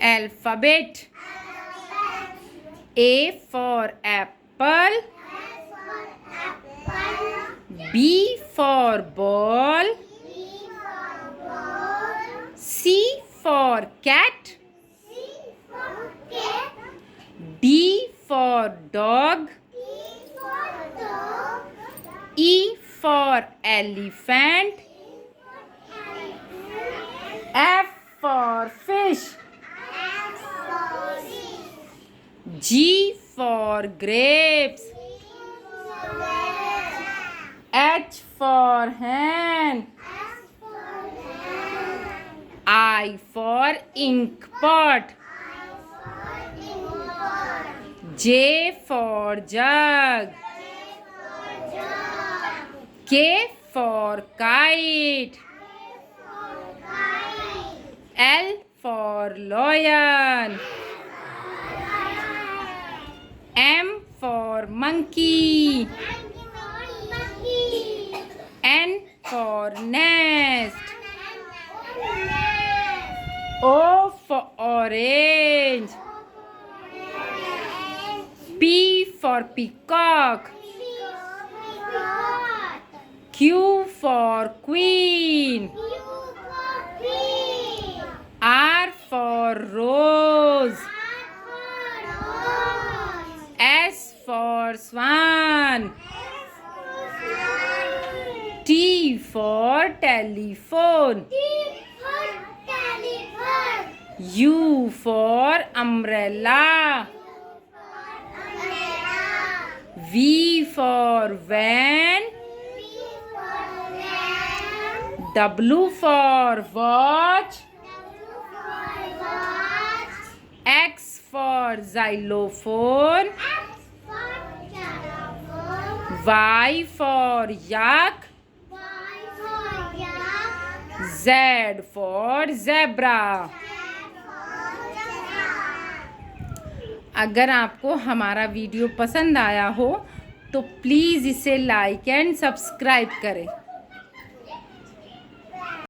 Alphabet. A for apple. B for ball. C for cat. D for dog. E for elephant. F for fish. G for grapes. H for hen. I for ink pot. J for jug. K for kite. L for lion. M for monkey. N for nest. O for orange. P for peacock. Q for queen. R for rose. S for swan. T for telephone. U for umbrella. V for van. W for watch. X for xylophone. Y for yak. Z for zebra. अगर आपको हमारा video पसंद आया हो तो please इसे like and subscribe करें।